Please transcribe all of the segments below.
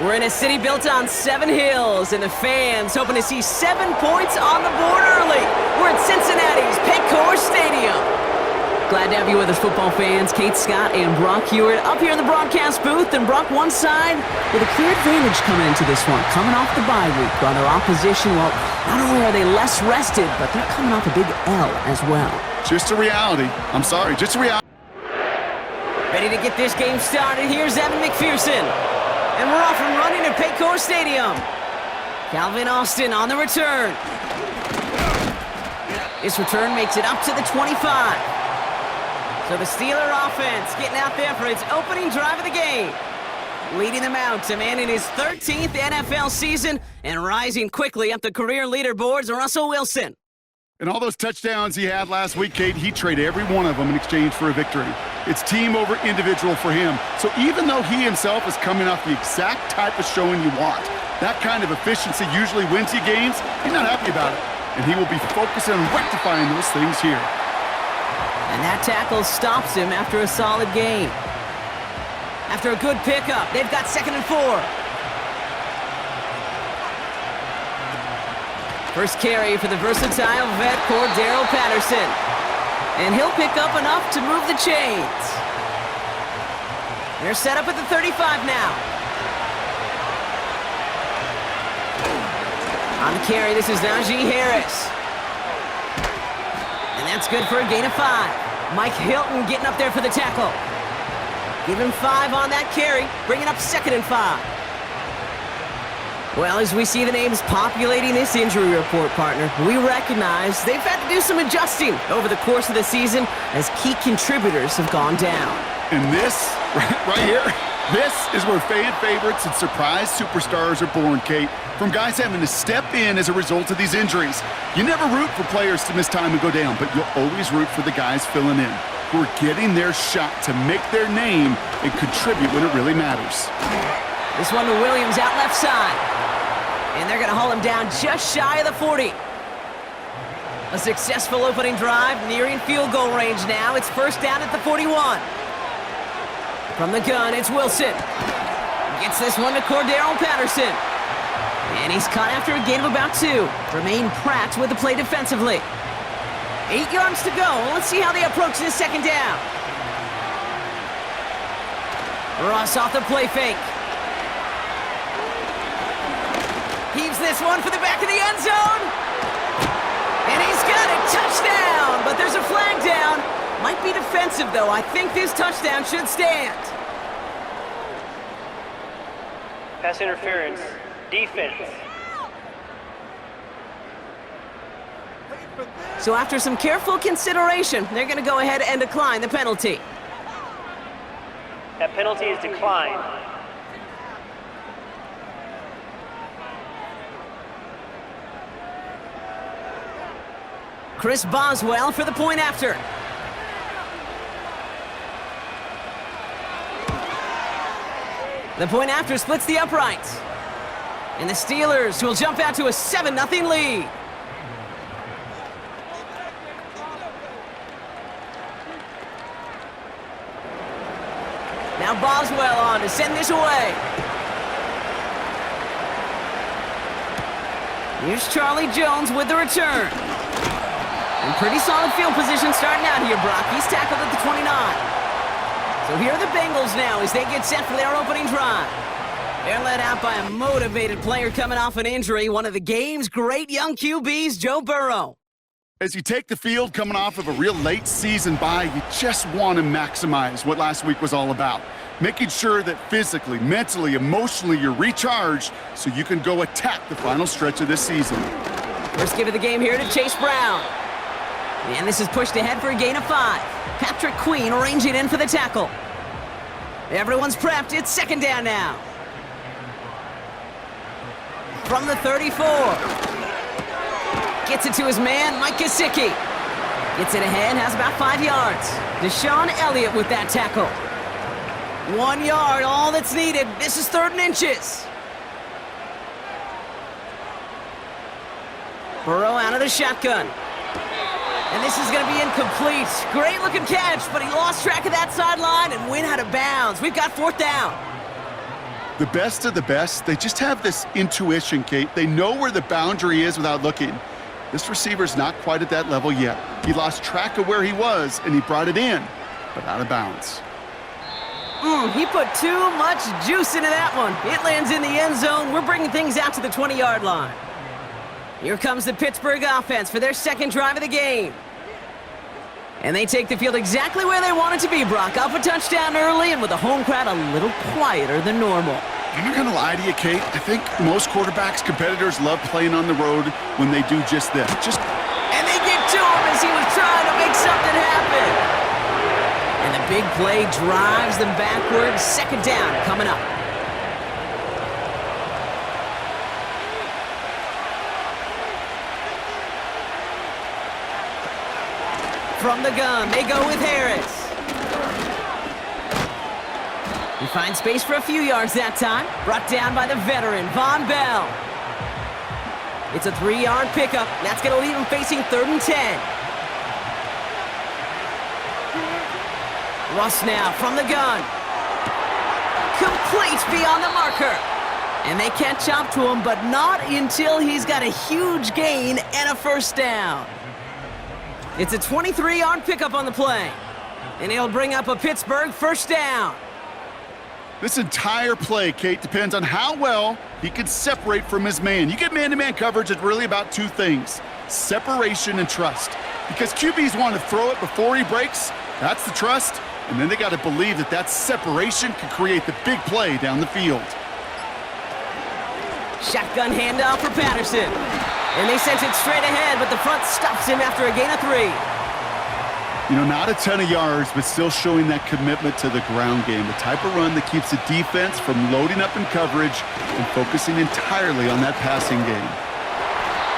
We're in a city built on 7 hills, and the fans hoping to see 7 points on the board early. We're at Cincinnati's Paycor Stadium. Glad to have you with us, football fans. Kate Scott and Brock Hewitt up here in the broadcast booth, and Brock one side with a clear advantage coming into this one, coming off the bye week. While their opposition, well, not only are they less rested, but they're coming off a big L as well. Just a reality. I'm sorry, just a reality. Ready to get this game started. Here's Evan McPherson. And we're off and running at Paycor Stadium. Calvin Austin on the return. This return makes it up to the 25. So the Steeler offense getting out there for its opening drive of the game. Leading them out to man in his 13th NFL season and rising quickly up the career leaderboards, Russell Wilson. And all those touchdowns he had last week, Kate, he traded every one of them in exchange for a victory. It's team over individual for him. So even though he himself is coming off the exact type of showing you want, that kind of efficiency usually wins you games, he's not happy about it. And he will be focusing on rectifying those things here. And that tackle stops him after a solid game. After a good pickup, they've got 2nd and 4. First carry for the versatile vet, Cordero Patterson. And he'll pick up enough to move the chains. They're set up at the 35 now. On the carry, this is Najee Harris. And that's good for a gain of 5. Mike Hilton getting up there for the tackle. Give him 5 on that carry, bringing up 2nd and 5. Well, as we see the names populating this injury report, partner, we recognize they've had to do some adjusting over the course of the season as key contributors have gone down. And this, right here, this is where fan favorites and surprise superstars are born, Kate. From guys having to step in as a result of these injuries. You never root for players to miss time and go down, but you'll always root for the guys filling in, who are getting their shot to make their name and contribute when it really matters. This one to Williams out left side. And they're going to haul him down just shy of the 40. A successful opening drive, nearing field goal range now. It's first down at the 41. From the gun, it's Wilson. Gets this one to Cordero Patterson. And he's caught after a gain of about 2. Remain Pratt with the play defensively. 8 yards to go. Let's see how they approach this 2nd down. Ross off the play fake. Heaves this one for the back of the end zone. And he's got it. Touchdown. But there's a flag down. Might be defensive, though. I think this touchdown should stand. Pass interference. Defense. So after some careful consideration, they're going to go ahead and decline the penalty. That penalty is declined. Chris Boswell for the point after. The point after splits the uprights. And the Steelers will jump out to a 7-0 lead. Now Boswell on to send this away. Here's Charlie Jones with the return. And pretty solid field position starting out here, Brock. He's tackled at the 29. So here are the Bengals now as they get set for their opening drive. They're led out by a motivated player coming off an injury, one of the game's great young QBs, Joe Burrow. As you take the field coming off of a real late season bye, you just want to maximize what last week was all about. Making sure that physically, mentally, emotionally, you're recharged so you can go attack the final stretch of this season. First give of the game here to Chase Brown. And this is pushed ahead for a gain of 5. Patrick Queen arranging in for the tackle. Everyone's prepped. It's 2nd down now. From the 34. Gets it to his man, Mike Gesicki. Gets it ahead, has about 5 yards. Deshaun Elliott with that tackle. 1 yard, all that's needed. This is 3rd and inches. Burrow out of the shotgun. And this is going to be incomplete. Great looking catch, but he lost track of that sideline and went out of bounds. We've got 4th down. The best of the best, they just have this intuition, Kate. They know where the boundary is without looking. This receiver's not quite at that level yet. He lost track of where he was, and he brought it in, but out of bounds. He put too much juice into that one. It lands in the end zone. We're bringing things out to the 20-yard line. Here comes the Pittsburgh offense for their second drive of the game. And they take the field exactly where they want it to be, Brock. Up a touchdown early and with the home crowd a little quieter than normal. I'm not going to lie to you, Kate. I think most quarterbacks, competitors love playing on the road when they do just that. And they get to him as he was trying to make something happen. And the big play drives them backwards. Second down coming up. From the gun, they go with Harris. He finds space for a few yards that time. Brought down by the veteran, Von Bell. It's a 3-yard pickup. That's going to leave him facing 3rd and 10. Russ now from the gun. Complete beyond the marker. And they catch up to him, but not until he's got a huge gain and a first down. It's a 23-yard pickup on the play. And he'll bring up a Pittsburgh first down. This entire play, Kate, depends on how well he can separate from his man. You get man-to-man coverage, it's really about two things: separation and trust. Because QBs want to throw it before he breaks, that's the trust, and then they got to believe that that separation can create the big play down the field. Shotgun handoff for Patterson. And they sent it straight ahead, but the front stops him after a gain of 3. You know, not a ton of yards, but still showing that commitment to the ground game. The type of run that keeps the defense from loading up in coverage and focusing entirely on that passing game.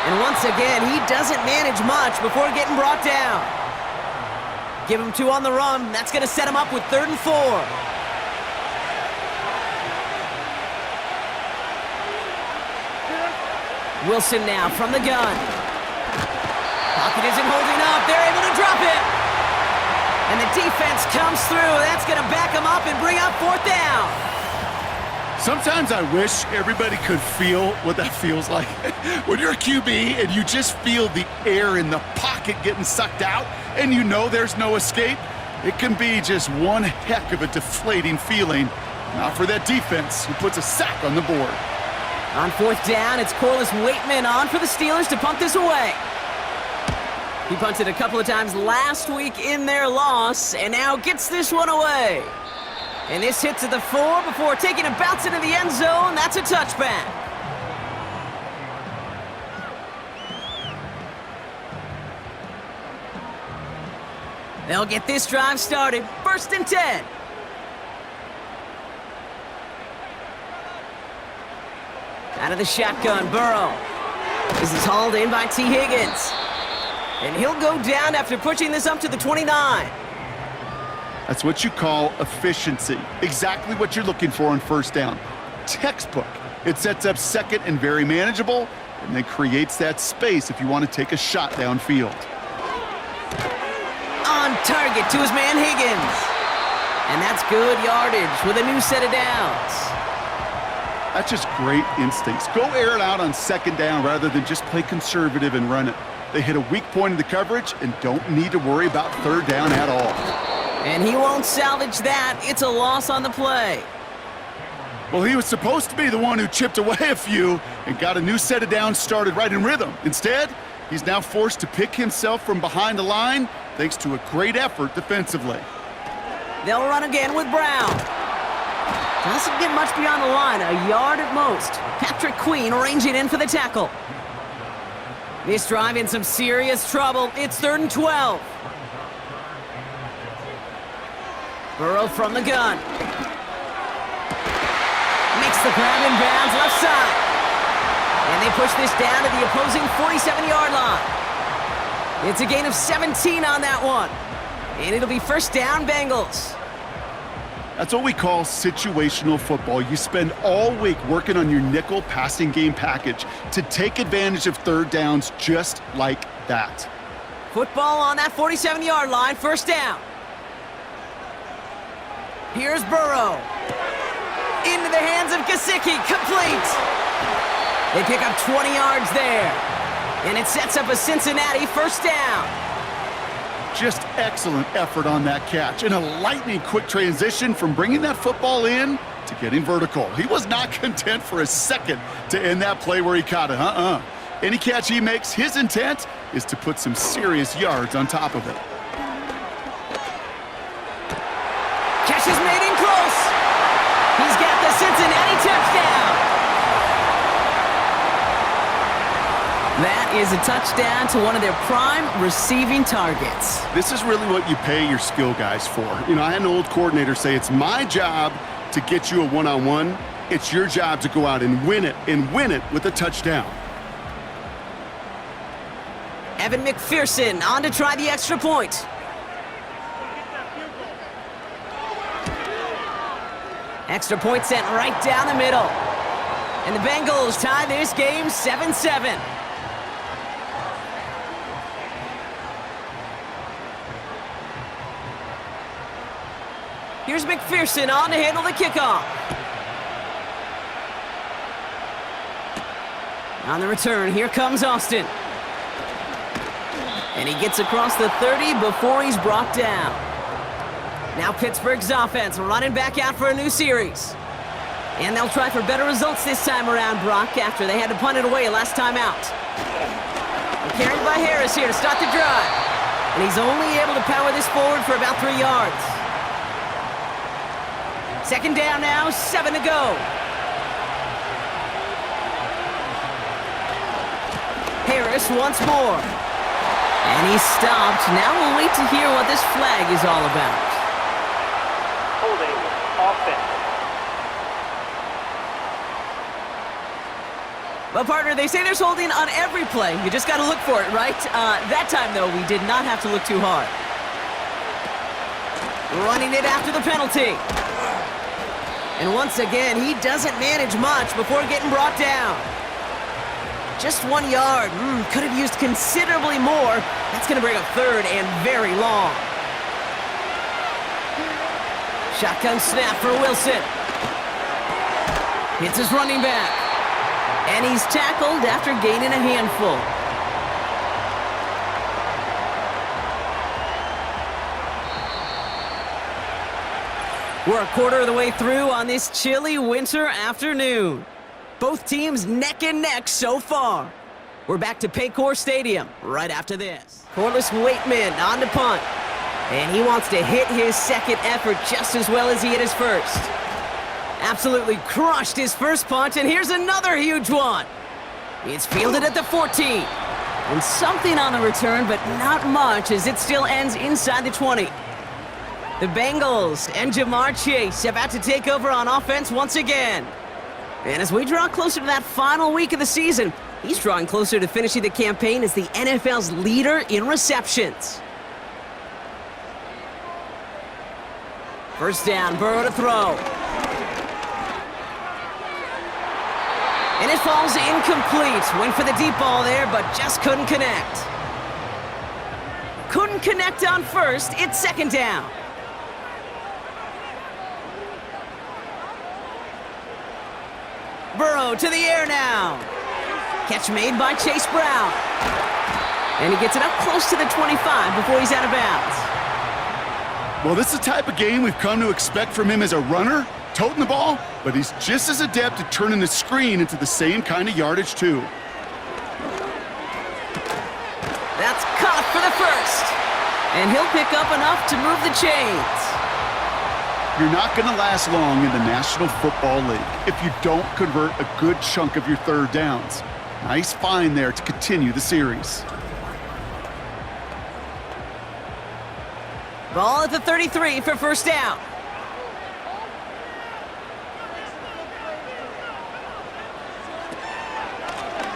And once again, he doesn't manage much before getting brought down. Give him 2 on the run. That's going to set him up with 3rd and 4. Wilson now from the gun. Pocket isn't holding up. They're able to drop it. And the defense comes through. That's going to back him up and bring up 4th down. Sometimes I wish everybody could feel what that feels like. When you're a QB and you just feel the air in the pocket getting sucked out and you know there's no escape, it can be just one heck of a deflating feeling. Not for that defense who puts a sack on the board. On 4th down, it's Corliss Waitman on for the Steelers to punt this away. He punted a couple of times last week in their loss, and now gets this one away. And this hits at the 4 before taking a bounce into the end zone. That's a touchback. They'll get this drive started. 1st and 10. Out of the shotgun, Burrow. This is hauled in by T. Higgins. And he'll go down after pushing this up to the 29. That's what you call efficiency. Exactly what you're looking for on 1st down. Textbook. It sets up 2nd and very manageable, and then creates that space if you want to take a shot downfield. On target to his man Higgins. And that's good yardage with a new set of downs. That's just great instincts. Go air it out on 2nd down rather than just play conservative and run it. They hit a weak point in the coverage and don't need to worry about 3rd down at all. And he won't salvage that. It's a loss on the play. Well, he was supposed to be the one who chipped away a few and got a new set of downs started right in rhythm. Instead, he's now forced to pick himself from behind the line thanks to a great effort defensively. They'll run again with Brown. Doesn't get much beyond the line, a yard at most. Patrick Queen arranging in for the tackle. This drive in some serious trouble. It's 3rd and 12. Burrow from the gun. Makes the grab in bounds left side. And they push this down to the opposing 47-yard line. It's a gain of 17 on that one. And it'll be 1st down, Bengals. That's what we call situational football. You spend all week working on your nickel passing game package to take advantage of 3rd downs just like that. Football on that 47-yard line, 1st down. Here's Burrow. Into the hands of Gesicki, complete. They pick up 20 yards there. And it sets up a Cincinnati first down. Just excellent effort on that catch. And a lightning-quick transition from bringing that football in to getting vertical. He was not content for a second to end that play where he caught it. Any catch he makes, his intent is to put some serious yards on top of it. Catch is made in close. He's got the Cincinnati touchdown. That is a touchdown to one of their prime receiving targets. This is really what you pay your skill guys for. You know, I had an old coordinator say, it's my job to get you a one-on-one. It's your job to go out and win it with a touchdown. Evan McPherson on to try the extra point. Extra point sent right down the middle. And the Bengals tie this game 7-7. Here's McPherson on to handle the kickoff. On the return, here comes Austin. And he gets across the 30 before he's brought down. Now Pittsburgh's offense running back out for a new series. And they'll try for better results this time around, Brock, after they had to punt it away last time out. They're carried by Harris here to start the drive. And he's only able to power this forward for about 3 yards. Second down now, 7 to go. Harris once more. And he's stopped. Now we'll wait to hear what this flag is all about. Holding offense. Well, partner, they say there's holding on every play. You just got to look for it, right? That time, though, we did not have to look too hard. Running it after the penalty. And once again, he doesn't manage much before getting brought down. Just 1 yard. Could have used considerably more. That's going to bring up third and very long. Shotgun snap for Wilson. Hits his running back. And he's tackled after gaining a handful. We're a quarter of the way through on this chilly winter afternoon. Both teams neck and neck so far. We're back to Paycor Stadium right after this. Corliss Waitman on to punt. And he wants to hit his second effort just as well as he hit his first. Absolutely crushed his first punt, and here's another huge one. It's fielded at the 14. And something on the return, but not much, as it still ends inside the 20. The Bengals and Jamar Chase about to take over on offense once again. And as we draw closer to that final week of the season, he's drawing closer to finishing the campaign as the NFL's leader in receptions. First down, Burrow to throw. And it falls incomplete. Went for the deep ball there, but just couldn't connect. Couldn't connect on first. It's second down. Burrow to the air now. Catch made by Chase Brown. And he gets it up close to the 25 before he's out of bounds. Well, this is the type of game we've come to expect from him as a runner, toting the ball, but he's just as adept at turning the screen into the same kind of yardage, too. That's caught for the first. And he'll pick up enough to move the chains. You're not going to last long in the National Football League if you don't convert a good chunk of your third downs. Nice find there to continue the series. Ball at the 33 for first down.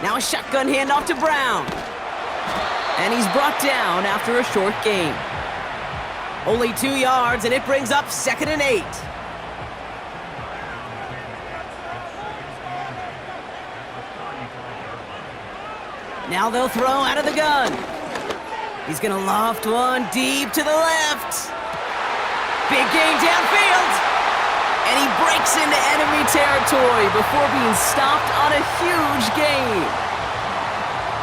Now a shotgun handoff to Brown. And he's brought down after a short gain. Only 2 yards, and it brings up 2nd and 8. Now they'll throw out of the gun. He's going to loft one deep to the left. Big gain downfield. And he breaks into enemy territory before being stopped on a huge gain.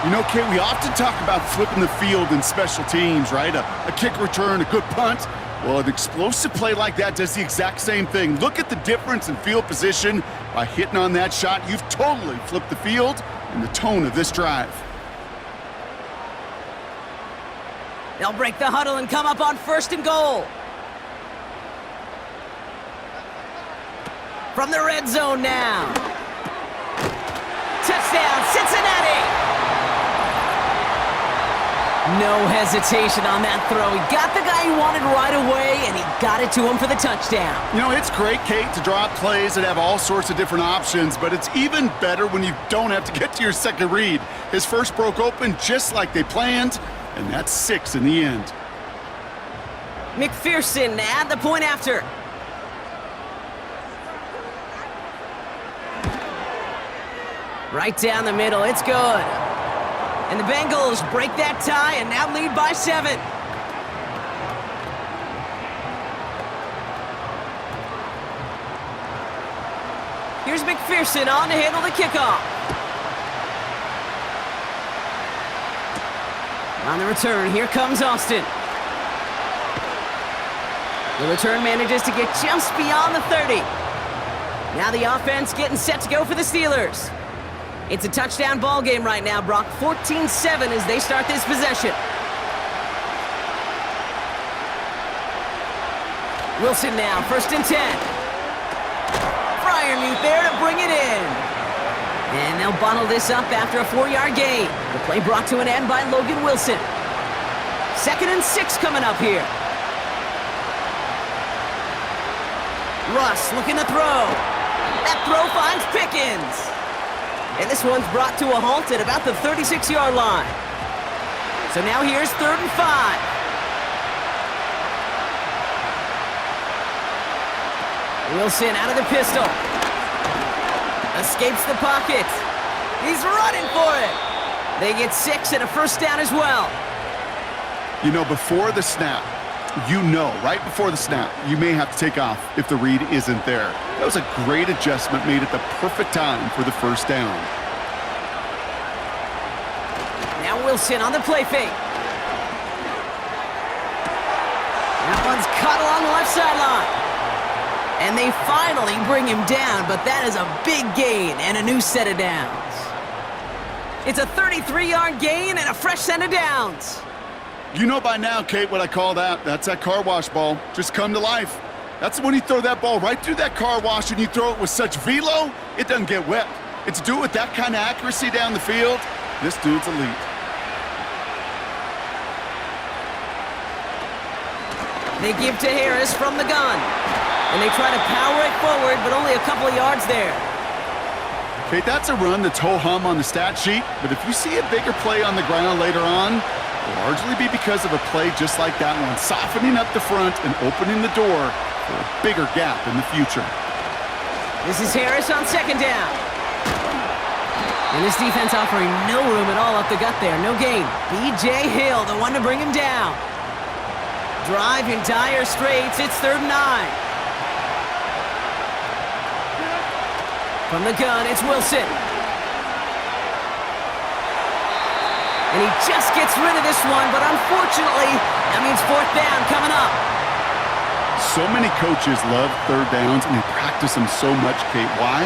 You know, Kate, we often talk about flipping the field in special teams, right? A kick return, a good punt. Well, an explosive play like that does the exact same thing. Look at the difference in field position. By hitting on that shot, you've totally flipped the field and the tone of this drive. They'll break the huddle and come up on 1st and goal. From the red zone now. Touchdown, Cincinnati! No hesitation on that throw. He got the guy he wanted right away, and he got it to him for the touchdown. You know, it's great, Kate, to draw up plays that have all sorts of different options, but it's even better when you don't have to get to your second read. His first broke open just like they planned, and that's 6 in the end. McPherson at the point after. Right down the middle, it's good. And the Bengals break that tie and now lead by 7. Here's McPherson on to handle the kickoff. On the return, here comes Austin. The return manages to get just beyond the 30. Now the offense getting set to go for the Steelers. It's a touchdown ball game right now, Brock. 14-7 as they start this possession. Wilson now, 1st and 10. Freiermuth there to bring it in. And they'll bottle this up after a 4-yard gain. The play brought to an end by Logan Wilson. 2nd and 6 coming up here. Russ looking to throw. That throw finds Pickens. And this one's brought to a halt at about the 36-yard line. So now here's 3rd and 5. Wilson out of the pistol. Escapes the pocket. He's running for it. They get 6 and a 1st down as well. You know, before the snap, right before the snap, you may have to take off if the read isn't there. That was a great adjustment made at the perfect time for the 1st down. Now Wilson on the play fake. That one's caught along the left sideline. And they finally bring him down, but that is a big gain and a new set of downs. It's a 33-yard gain and a fresh set of downs. You know by now, Kate, what I call that. That's that car wash ball. Just come to life. That's when you throw that ball right through that car wash and you throw it with such velo, it doesn't get wet. It's do it with that kind of accuracy down the field. This dude's elite. They give to Harris from the gun. And they try to power it forward, but only a couple of yards there. Kate, that's a run that's ho-hum on the stat sheet, but if you see a bigger play on the ground later on, it'll largely be because of a play just like that one, softening up the front and opening the door for a bigger gap in the future. This is Harris on 2nd down. And this defense offering no room at all up the gut there. No gain. B.J. Hill, the one to bring him down. Drive in dire straits. It's 3rd and 9. From the gun, it's Wilson. And he just gets rid of this one, but unfortunately, that means 4th down coming up. So many coaches love 3rd downs, and they practice them so much, Kate. Why?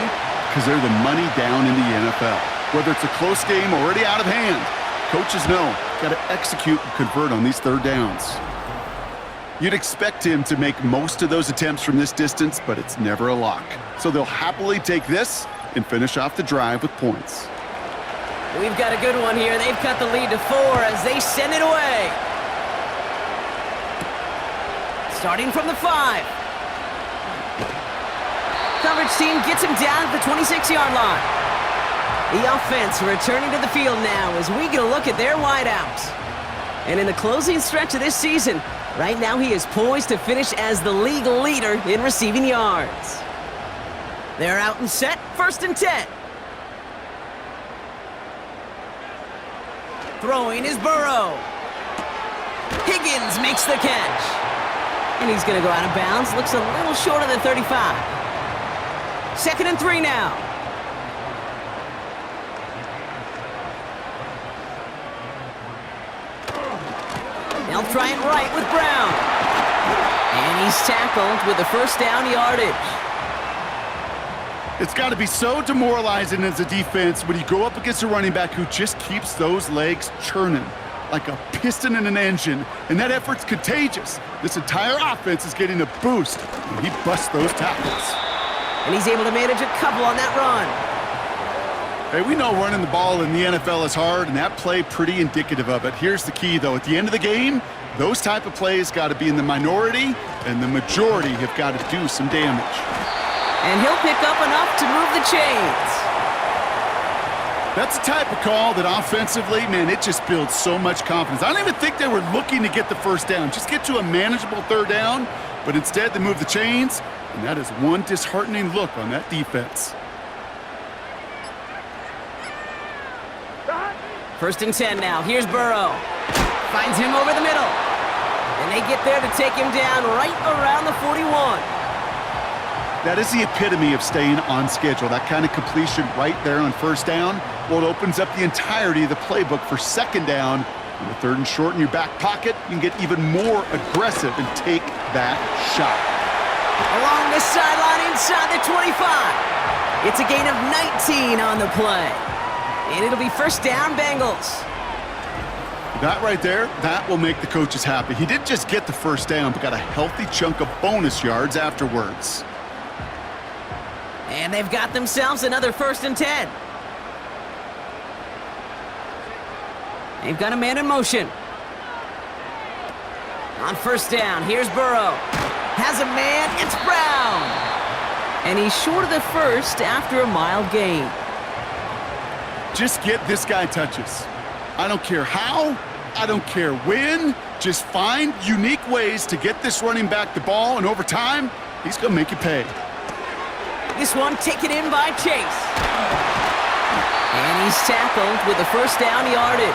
Because they're the money down in the NFL. Whether it's a close game or already out of hand, coaches know, got to execute and convert on these 3rd downs. You'd expect him to make most of those attempts from this distance, but it's never a lock. So they'll happily take this and finish off the drive with points. We've got a good one here. They've cut the lead to 4 as they send it away. Starting from the 5. Coverage team gets him down at the 26-yard line. The offense returning to the field now as we get a look at their wideouts. And in the closing stretch of this season, right now he is poised to finish as the league leader in receiving yards. They're out and set, 1st and 10. Throwing is Burrow. Higgins makes the catch. And he's going to go out of bounds. Looks a little short of the 35. 2nd and 3 now. They'll try it right with Brown. And he's tackled with the first down yardage. It's got to be so demoralizing as a defense when you go up against a running back who just keeps those legs churning like a piston in an engine, and that effort's contagious. This entire offense is getting a boost when he busts those tackles. And he's able to manage a couple on that run. Hey, we know running the ball in the NFL is hard, and that play pretty indicative of it. Here's the key, though. At the end of the game, those type of plays got to be in the minority, and the majority have got to do some damage. And he'll pick up enough to move the chains. That's the type of call that offensively, man, it just builds so much confidence. I don't even think they were looking to get the first down. Just get to a manageable 3rd down, but instead they move the chains, and that is one disheartening look on that defense. 1st and 10 now. Here's Burrow. Finds him over the middle. And they get there to take him down right around the 41. That is the epitome of staying on schedule. That kind of completion right there on 1st down, well, it opens up the entirety of the playbook for 2nd down. And with 3rd and short in your back pocket, you can get even more aggressive and take that shot. Along the sideline inside the 25. It's a gain of 19 on the play. And it'll be 1st down, Bengals. That right there, that will make the coaches happy. He didn't just get the 1st down, but got a healthy chunk of bonus yards afterwards. And they've got themselves another 1st and 10. They've got a man in motion. On 1st down, here's Burrow. Has a man, it's Brown. And he's short of the 1st after a mild gain. Just get this guy touches. I don't care how, I don't care when. Just find unique ways to get this running back the ball, and over time, he's going to make you pay. This one taken in by Chase. And he's tackled with the 1st down yardage.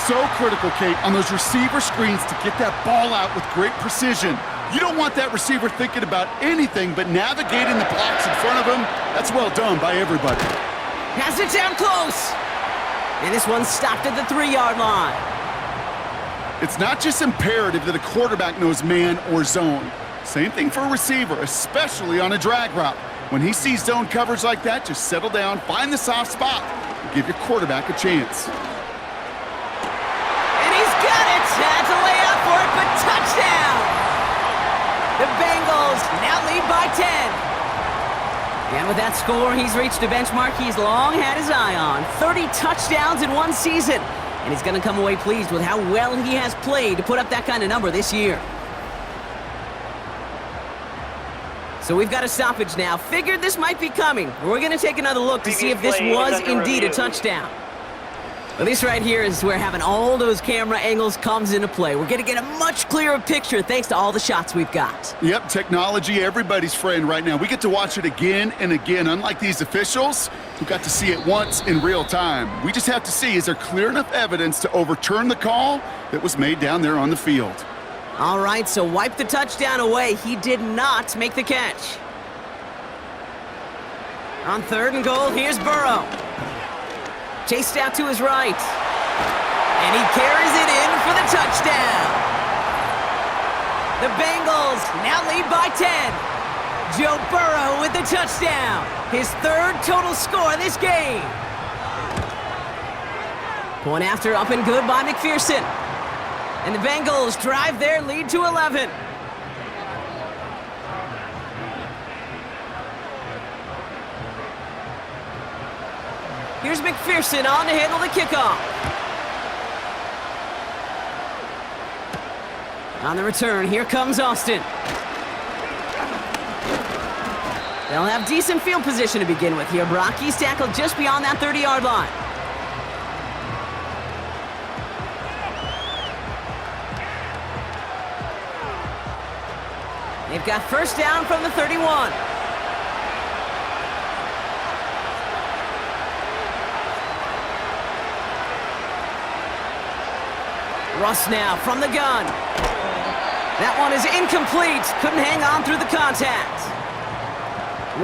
So critical, Kate, on those receiver screens to get that ball out with great precision. You don't want that receiver thinking about anything but navigating the blocks in front of him. That's well done by everybody. Has it down close. And this one's stopped at the 3-yard line. It's not just imperative that a quarterback knows man or zone. Same thing for a receiver, especially on a drag route. When he sees zone coverage like that, just settle down, find the soft spot, and give your quarterback a chance. And he's got it! Had to lay out for it, but touchdown! The Bengals now lead by 10. And with that score, he's reached a benchmark he's long had his eye on. 30 touchdowns in one season. And he's going to come away pleased with how well he has played to put up that kind of number this year. So we've got a stoppage now. Figured this might be coming. We're going to take another look to see if this was indeed a touchdown. Well, this right here is where having all those camera angles comes into play. We're going to get a much clearer picture thanks to all the shots we've got. Yep, technology, everybody's friend right now. We get to watch it again and again, unlike these officials who got to see it once in real time. We just have to see, is there clear enough evidence to overturn the call that was made down there on the field? All right, so wipe the touchdown away. He did not make the catch. On 3rd and goal, here's Burrow. Chased out to his right. And he carries it in for the touchdown. The Bengals now lead by 10. Joe Burrow with the touchdown. His 3rd total score this game. Point after up and good by McPherson. And the Bengals drive their lead to 11. Here's McPherson on to handle the kickoff. On the return, here comes Austin. They'll have decent field position to begin with here, Brock. He's tackled just beyond that 30-yard line. They've got 1st down from the 31. Russ now from the gun. That one is incomplete. Couldn't hang on through the contact.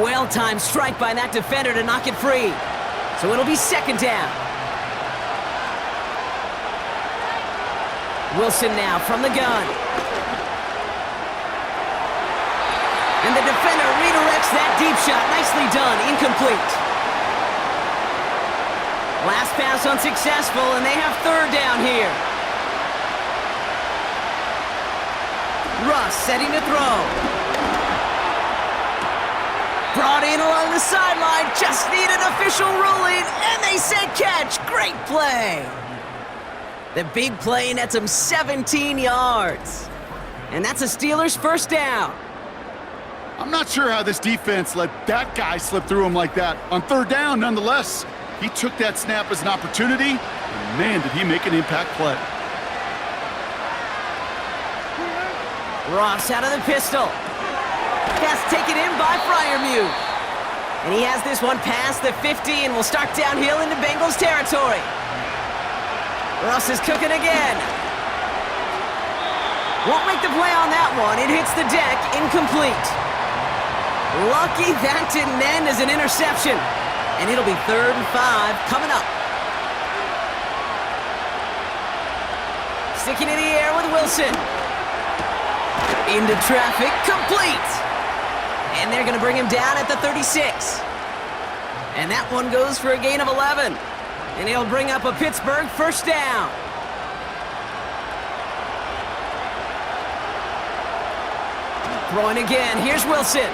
Well-timed strike by that defender to knock it free. So it'll be second down. Wilson now from the gun. And the defender redirects that deep shot. Nicely done. Incomplete. Last pass unsuccessful, and they have third down here. Russ setting to throw. Brought in along the sideline. Just need an official ruling, and they said catch. Great play. The big play nets him 17 yards. And that's a Steelers first down. I'm not sure how this defense let that guy slip through him like that. On third down, nonetheless, he took that snap as an opportunity, and man, did he make an impact play. Ross out of the pistol. Pass taken in by Freiermuth. And he has this one past the 50 and will start downhill into Bengals territory. Ross is cooking again. Won't make the play on that one. It hits the deck, incomplete. Lucky that didn't end as an interception. And it'll be 3rd and 5 coming up. Sticking in the air with Wilson. Into traffic, complete. And they're going to bring him down at the 36. And that one goes for a gain of 11. And he'll bring up a Pittsburgh first down. Throwing again, here's Wilson.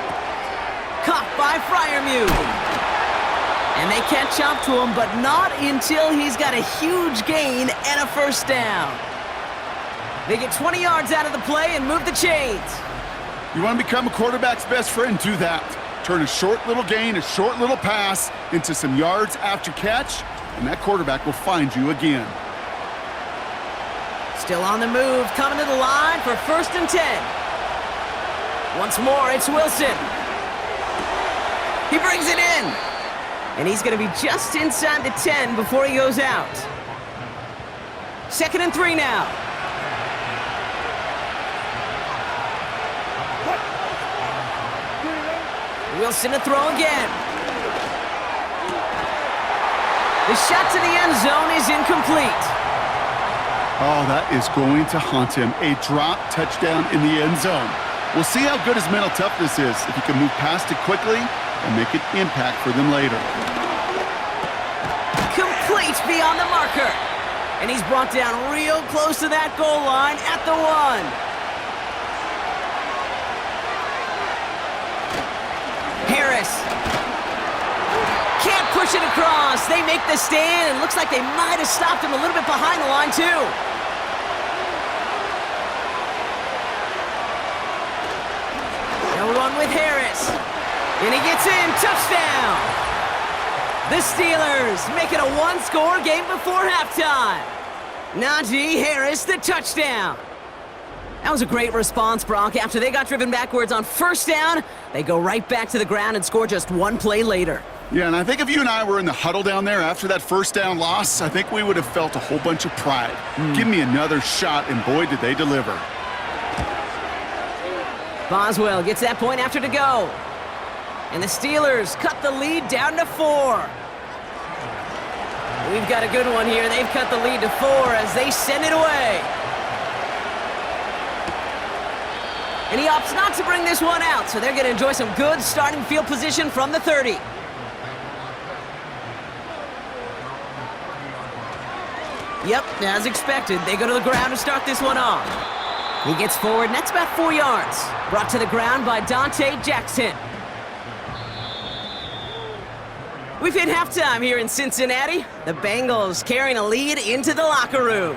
Caught by Freiermuth. And they catch up to him, but not until he's got a huge gain and a first down. They get 20 yards out of the play and move the chains. You want to become a quarterback's best friend, do that. Turn a short little gain, a short little pass into some yards after catch, and that quarterback will find you again. Still on the move, coming to the line for 1st and 10. Once more, it's Wilson. He brings it in. And he's going to be just inside the 10 before he goes out. 2nd and 3 now. Wilson to throw again. The shot to the end zone is incomplete. Oh, that is going to haunt him. A drop touchdown in the end zone. We'll see how good his mental toughness is if he can move past it quickly and make an impact for them later. Complete beyond the marker. And he's brought down real close to that goal line at the 1. Harris. Can't push it across. They make the stand. It looks like they might have stopped him a little bit behind the line, too. They'll run with Harris. And he gets in. Touchdown. The Steelers make it a one-score game before halftime. Najee Harris, the touchdown. That was a great response, Brock. After they got driven backwards on first down, they go right back to the ground and score just one play later. Yeah, and I think if you and I were in the huddle down there after that first down loss, I think we would have felt a whole bunch of pride. Give me another shot, and boy, did they deliver. Boswell gets that point after to go. And the Steelers cut the lead down to 4. We've got a good one here. They've cut the lead to 4 as they send it away. And he opts not to bring this one out, so they're going to enjoy some good starting field position from the 30. Yep, as expected, they go to the ground to start this one off. He gets forward, and that's about 4 yards. Brought to the ground by Dante Jackson. We've hit halftime here in Cincinnati. The Bengals carrying a lead into the locker room.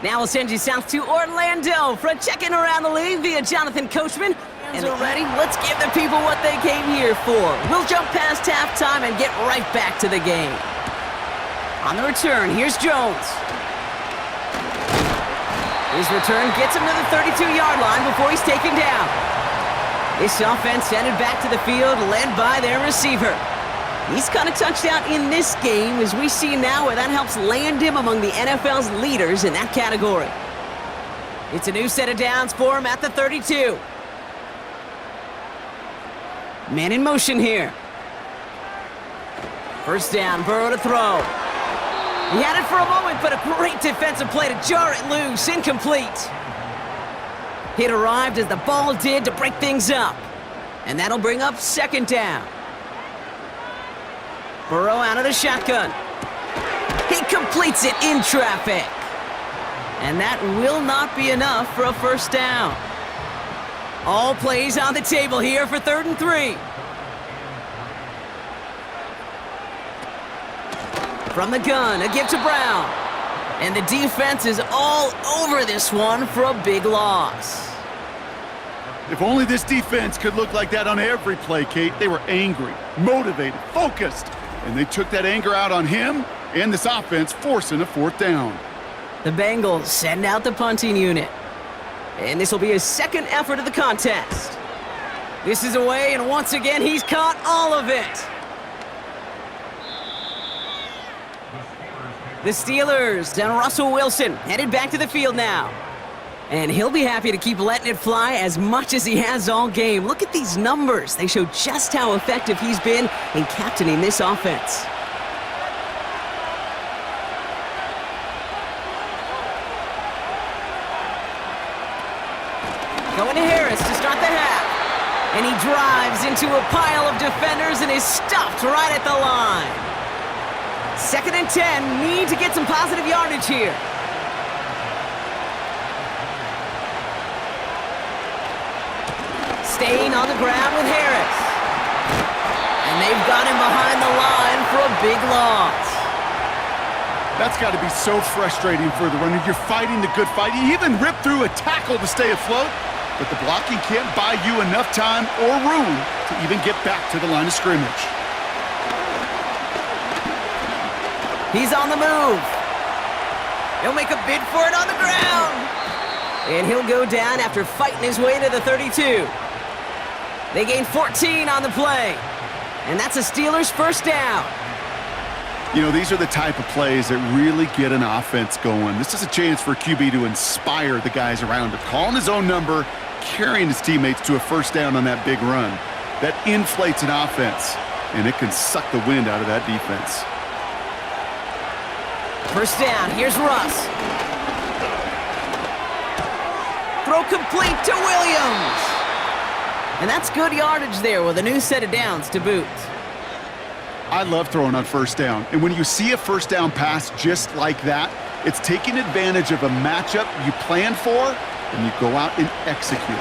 Now we'll send you south to Orlando for a check-in around the league via Jonathan Coachman. And they're ready. Let's give the people what they came here for. We'll jump past halftime and get right back to the game. On the return, here's Jones. His return gets him to the 32-yard line before he's taken down. This offense headed back to the field, led by their receiver. He's got a touchdown in this game, as we see now, where that helps land him among the NFL's leaders in that category. It's a new set of downs for him at the 32. Man in motion here. First down, Burrow to throw. He had it for a moment, but a great defensive play to jar it loose. Incomplete. It arrived as the ball did to break things up. And that'll bring up second down. Burrow out of the shotgun. He completes it in traffic. And that will not be enough for a first down. All plays on the table here for 3rd and 3. From the gun, a give to Brown. And the defense is all over this one for a big loss. If only this defense could look like that on every play, Kate. They were angry, motivated, focused, and they took that anger out on him and this offense, forcing a 4th down. The Bengals send out the punting unit. And this will be his second effort of the contest. This is away, and once again, he's caught all of it. The Steelers and Russell Wilson headed back to the field now. And he'll be happy to keep letting it fly as much as he has all game. Look at these numbers. They show just how effective he's been in captaining this offense. Going to Harris to start the half. And he drives into a pile of defenders and is stopped right at the line. 2nd and 10, need to get some positive yardage here. Staying on the ground with Harris. And they've got him behind the line for a big loss. That's got to be so frustrating for the runner. You're fighting the good fight. You even ripped through a tackle to stay afloat, but the blocking can't buy you enough time or room to even get back to the line of scrimmage. He's on the move. He'll make a bid for it on the ground. And he'll go down after fighting his way to the 32. They gain 14 on the play. And that's a Steelers first down. You know, these are the type of plays that really get an offense going. This is a chance for QB to inspire the guys around him. Calling his own number, carrying his teammates to a first down on that big run. That inflates an offense, and it can suck the wind out of that defense. First down, here's Russ. Throw complete to Williams. And that's good yardage there with a new set of downs to boot. I love throwing on first down. And when you see a first down pass just like that, it's taking advantage of a matchup you planned for, and you go out and execute.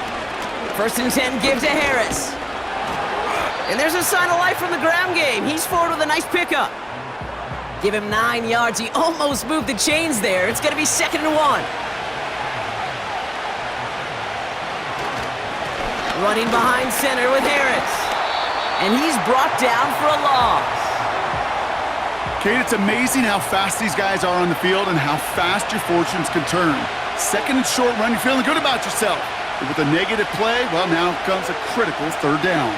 1st and 10, give to Harris. And there's a sign of life from the ground game. He's forward with a nice pickup. Give him 9 yards. He almost moved the chains there. It's going to be 2nd and 1. Running behind center with Harris. And he's brought down for a loss. Kate, it's amazing how fast these guys are on the field and how fast your fortunes can turn. 2nd and short run, you're feeling good about yourself. But with a negative play, well, now comes a critical 3rd down.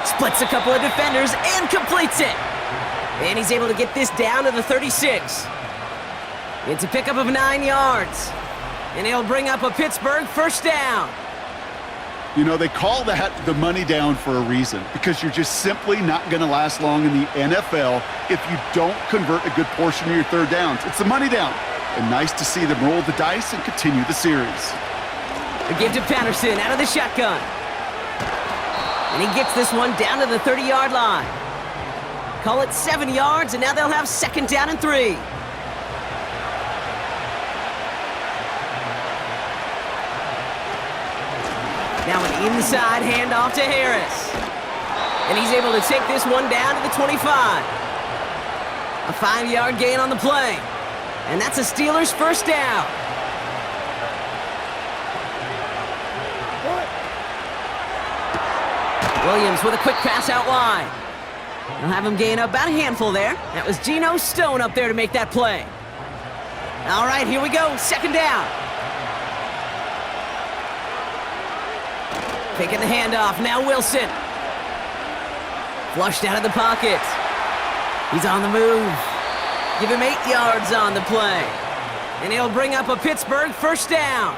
Splits a couple of defenders and completes it. And he's able to get this down to the 36. It's a pickup of 9 yards. And he'll bring up a Pittsburgh first down. You know, they call that the money down for a reason, because you're just simply not going to last long in the NFL if you don't convert a good portion of your 3rd downs. It's the money down. And nice to see them roll the dice and continue the series. A give to Patterson out of the shotgun. And he gets this one down to the 30-yard line. Call it 7 yards, and now they'll have 2nd down and 3. Now an inside handoff to Harris. And he's able to take this one down to the 25. A 5-yard gain on the play. And that's a Steelers first down. Williams with a quick pass out wide. They'll have him gain about a handful there. That was Geno Stone up there to make that play. All right, here we go. 2nd down. Taking the handoff. Now Wilson. Flushed out of the pocket. He's on the move. Give him 8 yards on the play. And he'll bring up a Pittsburgh first down.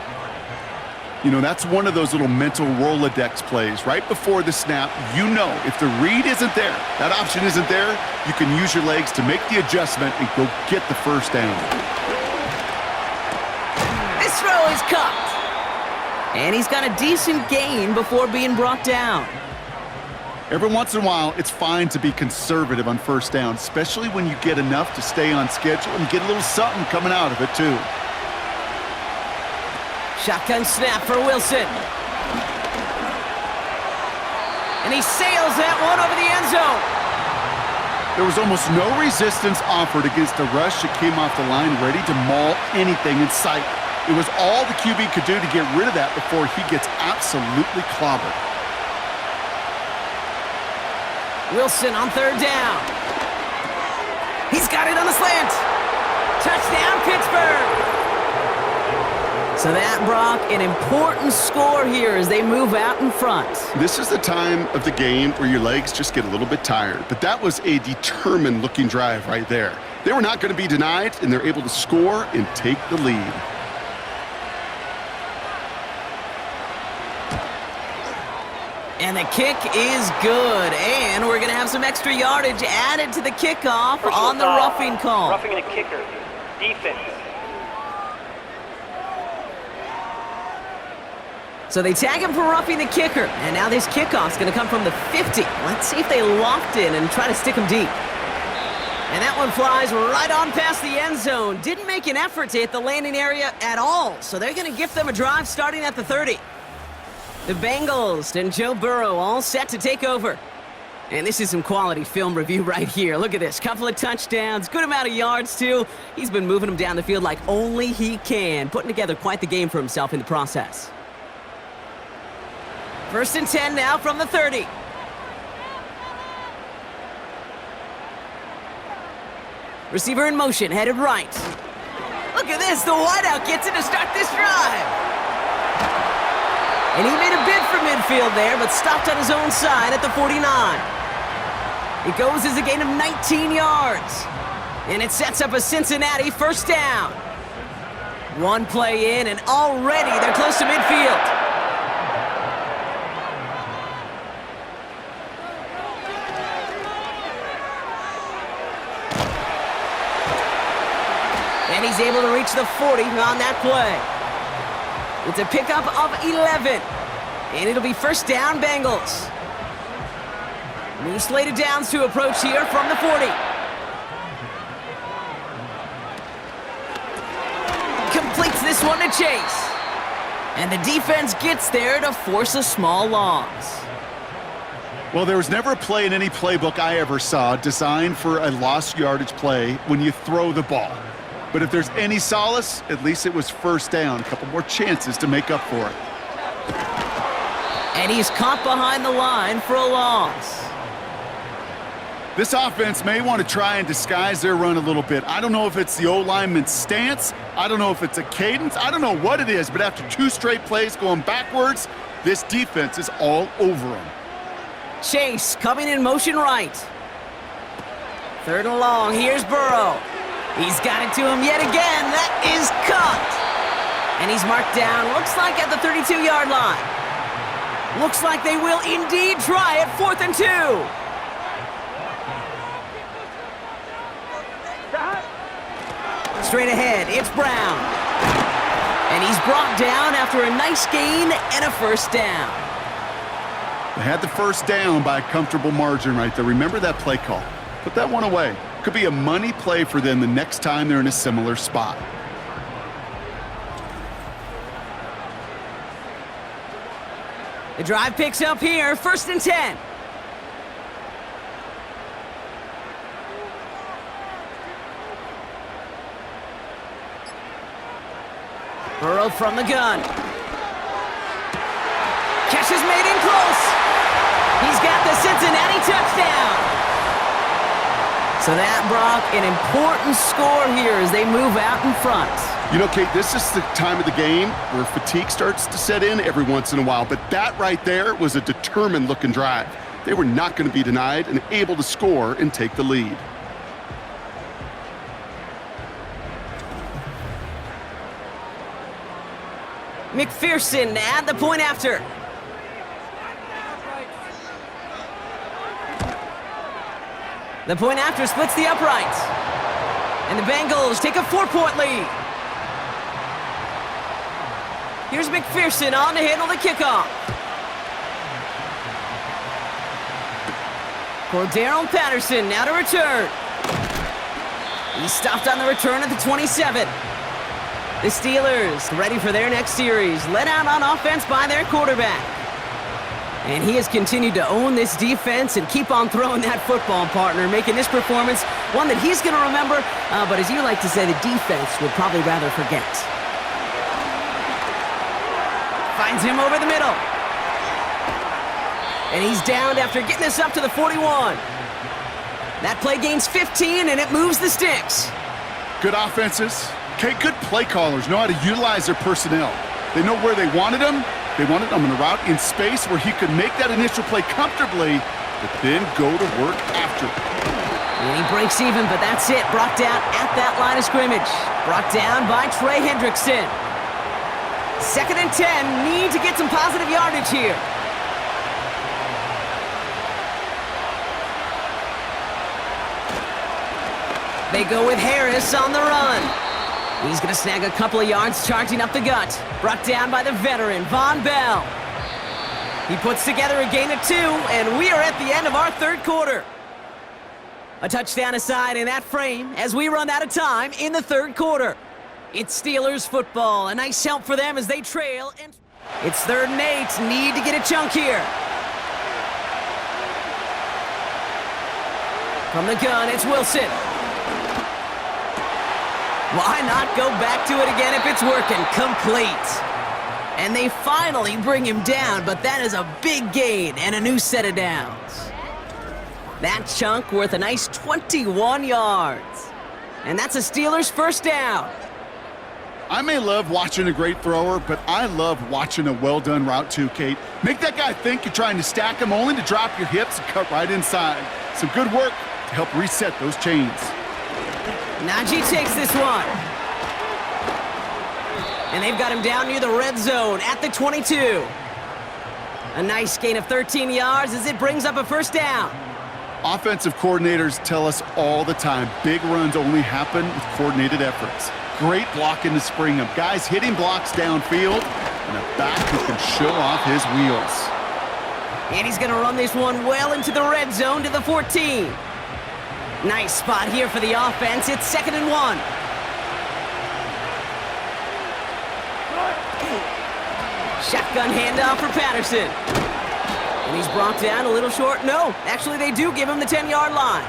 You know, that's one of those little mental Rolodex plays. Right before the snap, you know if the read isn't there, that option isn't there, you can use your legs to make the adjustment and go get the first down. This throw is caught. And he's got a decent gain before being brought down. Every once in a while, it's fine to be conservative on first down, especially when you get enough to stay on schedule and get a little something coming out of it, too. Shotgun snap for Wilson. And he sails that one over the end zone. There was almost no resistance offered against the rush that came off the line ready to maul anything in sight. It was all the QB could do to get rid of that before he gets absolutely clobbered. Wilson on third down. He's got it on the slant. Touchdown, Pittsburgh. So that, Brock, an important score here as they move out in front. This is the time of the game where your legs just get a little bit tired, but that was a determined-looking drive right there. They were not going to be denied, and they're able to score and take the lead. And the kick is good, and we're going to have some extra yardage added to the kickoff on the roughing call. Roughing the kicker. Defense. So they tag him for roughing the kicker, and now this kickoff's going to come from the 50. Let's see if they locked in and try to stick him deep. And that one flies right on past the end zone. Didn't make an effort to hit the landing area at all, so they're going to gift them a drive starting at the 30. The Bengals and Joe Burrow all set to take over. And this is some quality film review right here. Look at this. Couple of touchdowns, good amount of yards, too. He's been moving them down the field like only he can, putting together quite the game for himself in the process. 1st and 10 now from the 30. Receiver in motion, headed right. Look at this, the wideout gets it to start this drive. And he made a bid for midfield there, but stopped on his own side at the 49. It goes as a gain of 19 yards. And it sets up a Cincinnati first down. One play in, and already they're close to midfield. And he's able to reach the 40 on that play. It's a pickup of 11. And it'll be first down, Bengals. New slate of downs to approach here from the 40. Completes this one to Chase. And the defense gets there to force a small loss. Well, there was never a play in any playbook I ever saw designed for a lost yardage play when you throw the ball. But if there's any solace, at least it was first down. A couple more chances to make up for it. And he's caught behind the line for a loss. This offense may want to try and disguise their run a little bit. I don't know if it's the O-lineman's stance. I don't know if it's a cadence. I don't know what it is, but after 2 straight plays going backwards, this defense is all over them. Chase coming in motion right. 3rd and long, here's Burrow. He's got it to him yet again. That is caught. And he's marked down, looks like at the 32-yard line. Looks like they will indeed try it 4th and 2. Straight ahead, it's Brown. And he's brought down after a nice gain and a first down. They had the first down by a comfortable margin right there. Remember that play call. Put that one away. Could be a money play for them the next time they're in a similar spot. The drive picks up here, 1st and 10. Burrow from the gun. Catch is made in close. He's got the Cincinnati touchdown. So that, Brock, an important score here as they move out in front. You know, Kate, this is the time of the game where fatigue starts to set in every once in a while, but that right there was a determined-looking drive. They were not going to be denied and able to score and take the lead. McPherson at the point after. The point after splits the uprights. And the Bengals take a 4-point lead. Here's McPherson on to handle the kickoff. Cordero Patterson now to return. He's stopped on the return at the 27. The Steelers ready for their next series, led out on offense by their quarterback. And he has continued to own this defense and keep on throwing that football, partner, making this performance one that he's going to remember, but as you like to say, the defense would probably rather forget. Finds him over the middle. And he's downed after getting this up to the 41. That play gains 15, and it moves the sticks. Good offenses. Okay, good play callers know how to utilize their personnel. They know where they wanted them. They wanted him in a route in space where he could make that initial play comfortably, but then go to work after. And he breaks even, but that's it. Brought down at that line of scrimmage. Brought down by Trey Hendrickson. 2nd and 10. Need to get some positive yardage here. They go with Harris on the run. He's going to snag a couple of yards charging up the gut. Brought down by the veteran, Von Bell. He puts together a gain of 2, and we are at the end of our 3rd quarter. A touchdown aside in that frame as we run out of time in the 3rd quarter. It's Steelers football. A nice help for them as they trail. And it's 3rd and 8. Need to get a chunk here. From the gun, it's Wilson. Why not go back to it again if it's working? Complete. And they finally bring him down, but that is a big gain and a new set of downs. That chunk worth a nice 21 yards. And that's a Steelers 1st down. I may love watching a great thrower, but I love watching a well-done route too, Kate. Make that guy think you're trying to stack him only to drop your hips and cut right inside. Some good work to help reset those chains. Najee takes this one. And they've got him down near the red zone at the 22. A nice gain of 13 yards as it brings up a 1st down. Offensive coordinators tell us all the time, big runs only happen with coordinated efforts. Great blocking to spring them. Guys hitting blocks downfield, and a back who can show off his wheels. And he's going to run this one well into the red zone to the 14. Nice spot here for the offense. It's 2nd and 1. Shotgun handoff for Patterson. And he's brought down a little short. No, actually they do give him the 10-yard line.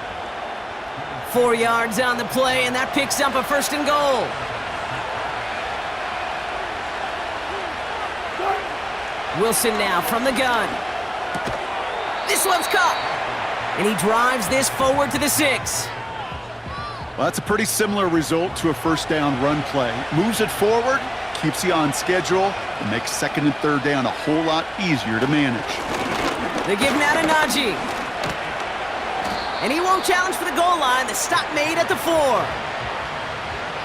4 yards on the play, and that picks up a 1st and goal. Wilson now from the gun. This one's caught. And he drives this forward to the 6. Well, that's a pretty similar result to a 1st down run play. Moves it forward, keeps you on schedule, and makes 2nd and 3rd down a whole lot easier to manage. They give him out to Najee. And he won't challenge for the goal line. The stop made at the 4.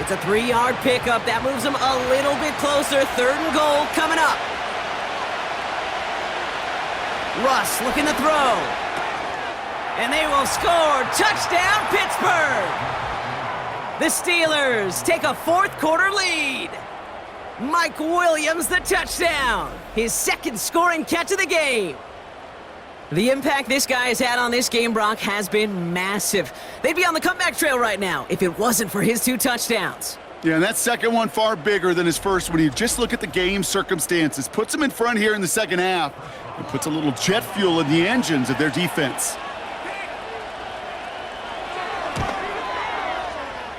It's a 3-yard pickup. That moves him a little bit closer. 3rd and goal coming up. Russ looking to throw. And they will score. Touchdown, Pittsburgh! The Steelers take a 4th quarter lead. Mike Williams, the touchdown. His 2nd scoring catch of the game. The impact this guy has had on this game, Brock, has been massive. They'd be on the comeback trail right now if it wasn't for his 2 touchdowns. Yeah, and that 2nd one far bigger than his 1st when you just look at the game circumstances. Puts them in front here in the 2nd half and puts a little jet fuel in the engines of their defense.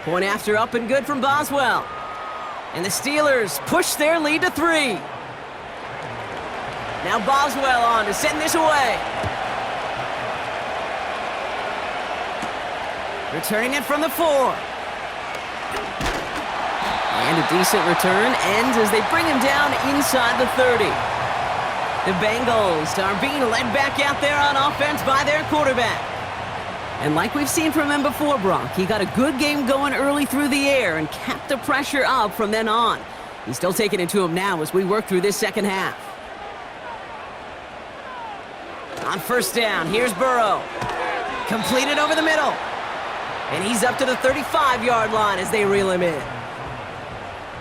Point after up and good from Boswell. And the Steelers push their lead to 3. Now Boswell on to send this away. Returning it from the 4. And a decent return ends as they bring him down inside the 30. The Bengals are being led back out there on offense by their quarterback. And like we've seen from him before, Brock, he got a good game going early through the air and kept the pressure up from then on. He's still taking it to him now as we work through this second half. On first down, here's Burrow. Completed over the middle. And he's up to the 35-yard line as they reel him in.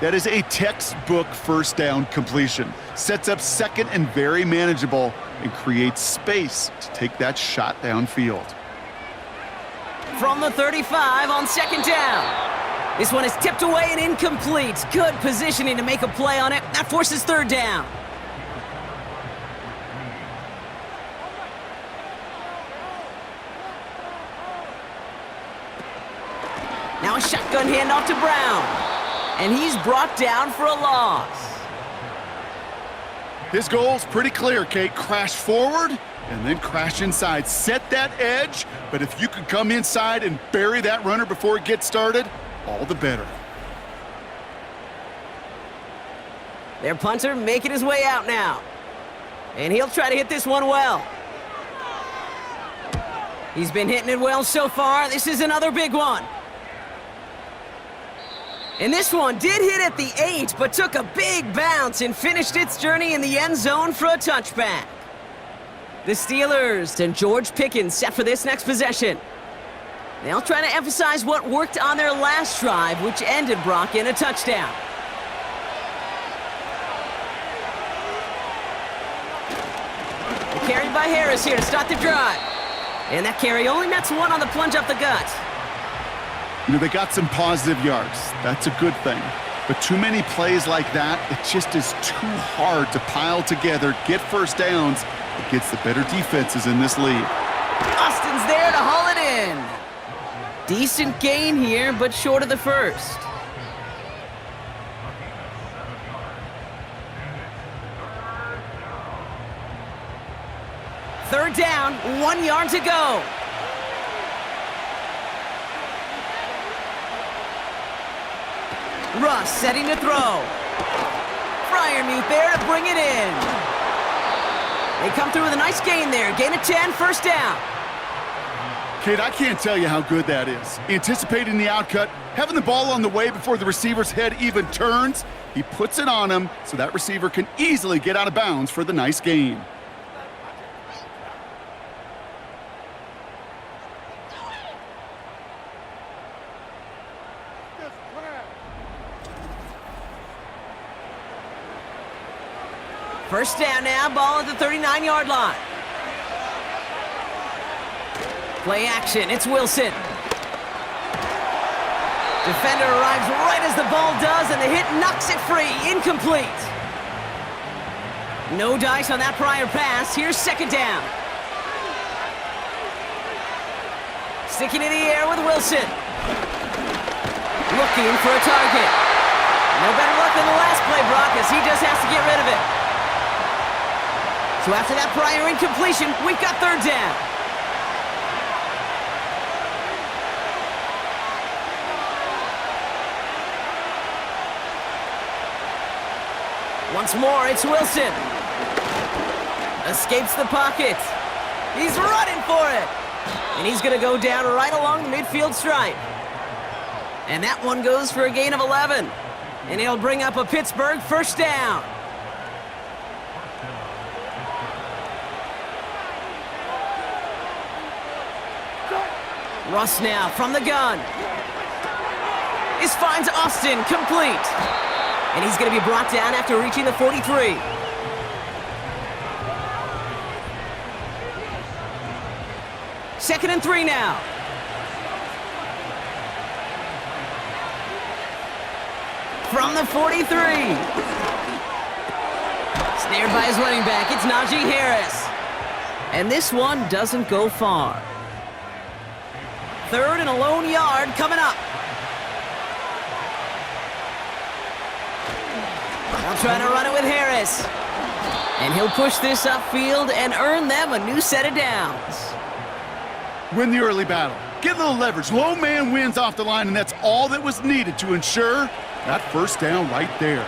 That is a textbook first down completion. Sets up second and very manageable and creates space to take that shot downfield. From the 35 on second down. This one is tipped away and incomplete. Good positioning to make a play on it. That forces third down. Now a shotgun handoff to Brown. And he's brought down for a loss. His goal's pretty clear, Kate. Crash forward and then crash inside. Set that edge, but if you could come inside and bury that runner before it gets started, all the better. Their punter making his way out now. And he'll try to hit this one well. He's been hitting it well so far. This is another big one. And this one did hit at the 8, but took a big bounce and finished its journey in the end zone for a touchback. The Steelers and George Pickens set for this next possession. They'll try to emphasize what worked on their last drive, which ended Brock in a touchdown. Carried by Harris here to start the drive. And that carry only nets one on the plunge up the gut. You know, they got some positive yards. That's a good thing. But too many plays like that, it just is too hard to pile together, get first downs against the better defenses in this league. Austin's there to haul it in. Decent gain here, but short of the first. Third down, 1 yard to go. Russ setting to throw. Freiermuth there to bring it in. They come through with a nice gain there. Gain of 10, first down. Kate, I can't tell you how good that is. Anticipating the outcut, having the ball on the way before the receiver's head even turns, he puts it on him so that receiver can easily get out of bounds for the nice gain. First down now, ball at the 39-yard line. Play action, it's Wilson. Defender arrives right as the ball does, and the hit knocks it free, incomplete. No dice on that prior pass, here's second down. Sticking in the air with Wilson. Looking for a target. No better luck than the last play, Brock, as he just has to get rid of it. So after that prior incompletion, we've got third down. Once more, it's Wilson. Escapes the pocket. He's running for it. And he's going to go down right along the midfield stripe. And that one goes for a gain of 11. And he'll bring up a Pittsburgh first down. Russ now from the gun. This finds Austin complete. And he's going to be brought down after reaching the 43. Second and 3 now. From the 43. Snared by his running back, it's Najee Harris. And this one doesn't go far. Third and a lone yard coming up. They'll try to run it with Harris. And he'll push this upfield and earn them a new set of downs. Win the early battle. Get a little leverage. Low man wins off the line, and that's all that was needed to ensure that first down right there.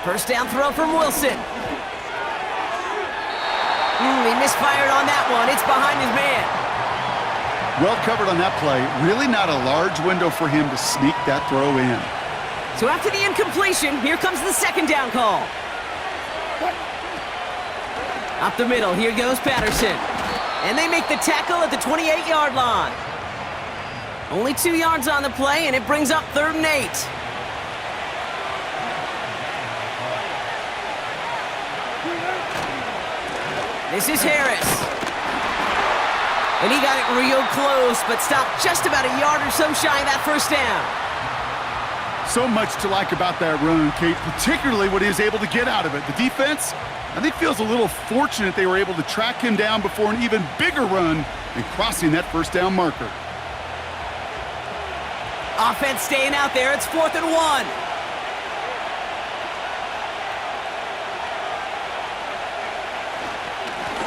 First down throw from Wilson. He misfired on that one. It's behind his man. Well covered on that play. Really not a large window for him to sneak that throw in. So after the incompletion, here comes the second down call. Up the middle, here goes Patterson. And they make the tackle at the 28-yard line. Only 2 yards on the play, and it brings up 3rd and 8. This is Harris. And he got it real close, but stopped just about a yard or so shy of that first down. So much to like about that run, Kate, particularly what he was able to get out of it. The defense, I think, feels a little fortunate they were able to track him down before an even bigger run and crossing that first down marker. Offense staying out there. It's 4th and 1.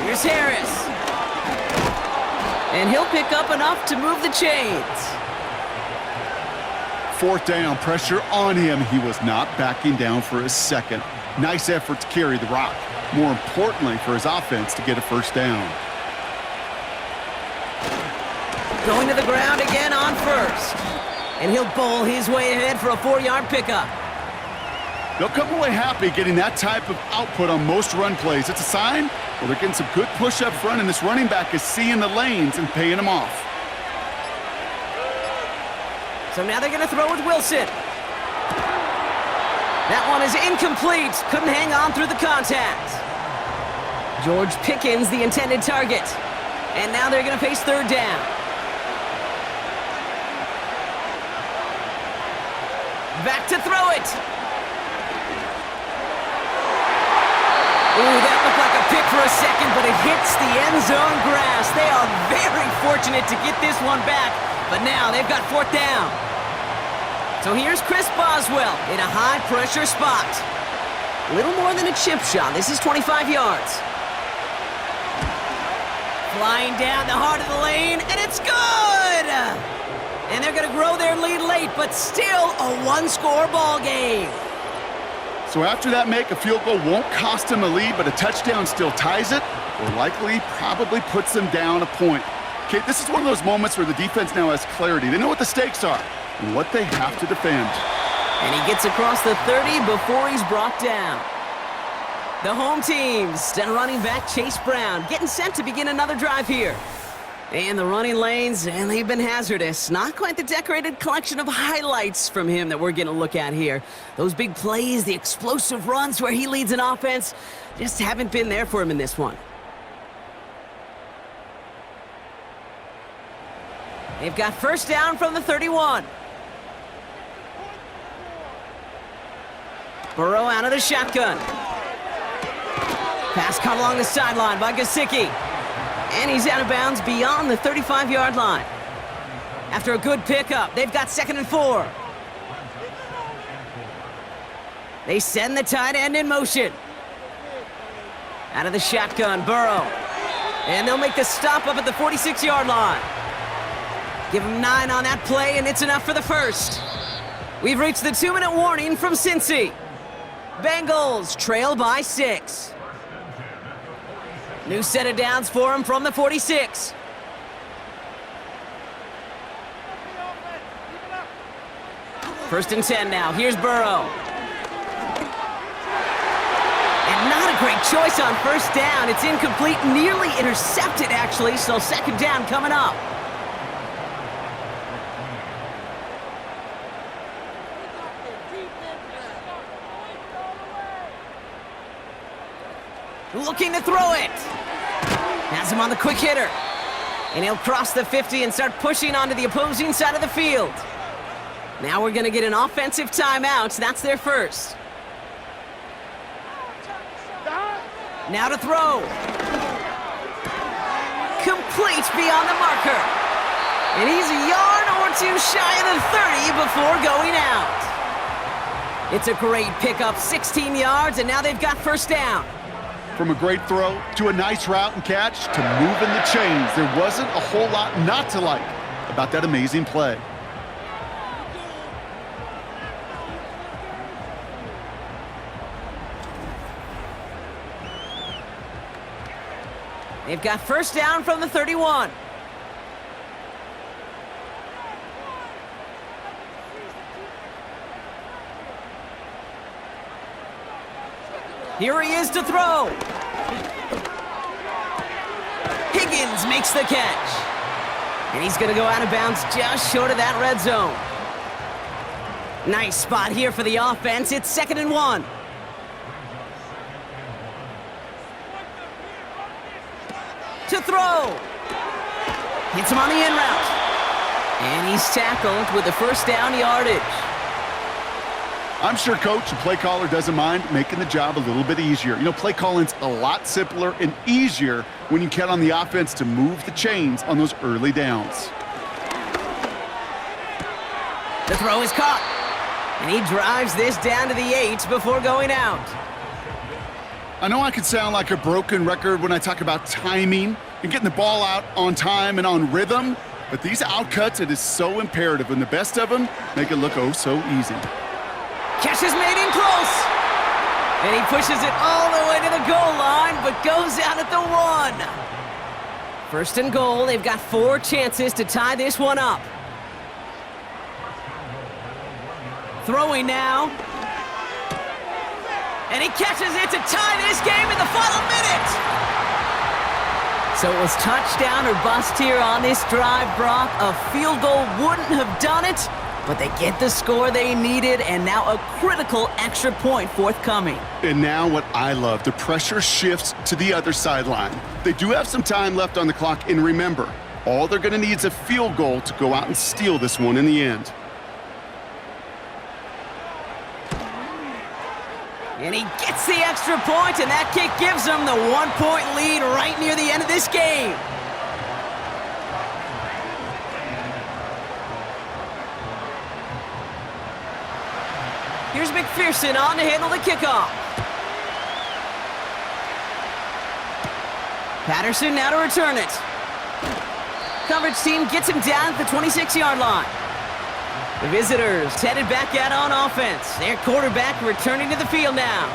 Here's Harris. And he'll pick up enough to move the chains. 4th down, pressure on him. He was not backing down for a second. Nice effort to carry the rock. More importantly, for his offense to get a first down. Going to the ground again on first. And he'll bowl his way ahead for a 4-yard pickup. They'll come away happy getting that type of output on most run plays. It's a sign, well, they're getting some good push up front, and this running back is seeing the lanes and paying them off. So now they're going to throw with Wilson. That one is incomplete. Couldn't hang on through the contact. George Pickens, the intended target. And now they're going to face 3rd down. Back to throw it. Ooh, that looked like a pick for a second, but it hits the end zone grass. They are very fortunate to get this one back, but now they've got 4th down. So here's Chris Boswell in a high-pressure spot. A little more than a chip shot. This is 25 yards. Flying down the heart of the lane, and it's good! And they're going to grow their lead late, but still a 1-score ball game. So after that make, a field goal won't cost him a lead, but a touchdown still ties it, or likely probably puts them down a point. Okay, this is one of those moments where the defense now has clarity. They know what the stakes are and what they have to defend. And he gets across the 30 before he's brought down. The home team's running back Chase Brown getting set to begin another drive here. And the running lanes, and they've been hazardous. Not quite the decorated collection of highlights from him that we're going to look at here. Those big plays, the explosive runs where he leads an offense, just haven't been there for him in this one. They've got first down from the 31. Burrow out of the shotgun. Pass caught along the sideline by Gesicki. And he's out of bounds beyond the 35-yard line. After a good pickup, they've got 2nd and 4. They send the tight end in motion. Out of the shotgun, Burrow. And they'll make the stop up at the 46-yard line. Give him 9 on that play, and it's enough for the first. We've reached the 2-minute warning from Cincy. Bengals trail by 6. New set of downs for him from the 46. First and 10 now. Here's Burrow. And not a great choice on first down. It's incomplete, nearly intercepted, actually, so 2nd down coming up. Looking to throw it. Has him on the quick hitter. And he'll cross the 50 and start pushing onto the opposing side of the field. Now we're going to get an offensive timeout. That's their first. Now to throw. Complete beyond the marker. And he's a yard or two shy of the 30 before going out. It's a great pickup, 16 yards, and now they've got first down. From a great throw to a nice route and catch to moving the chains, there wasn't a whole lot not to like about that amazing play. They've got first down from the 31. Here he is to throw. Higgins makes the catch. And he's going to go out of bounds just short of that red zone. Nice spot here for the offense. It's 2nd and 1. To throw. Hits him on the in route. And he's tackled with the first down yardage. I'm sure coach and play caller doesn't mind making the job a little bit easier. You know, play calling's a lot simpler and easier when you count on the offense to move the chains on those early downs. The throw is caught. And he drives this down to the 8 before going out. I know I can sound like a broken record when I talk about timing and getting the ball out on time and on rhythm, but these outcuts, it is so imperative, and the best of them make it look oh so easy. Catch is made in close. And he pushes it all the way to the goal line, but goes out at the 1. 1st and goal. They've got 4 chances to tie this one up. Throwing now. And he catches it to tie this game in the final minute. So it was touchdown or bust here on this drive, Brock. A field goal wouldn't have done it, but they get the score they needed, and now a critical extra point forthcoming. And now what I love, the pressure shifts to the other sideline. They do have some time left on the clock, and remember, all they're going to need is a field goal to go out and steal this one in the end. And he gets the extra point, and that kick gives them the 1-point lead right near the end of this game. Here's McPherson on to handle the kickoff. Patterson now to return it. Coverage team gets him down at the 26-yard line. The visitors headed back out on offense. Their quarterback returning to the field now.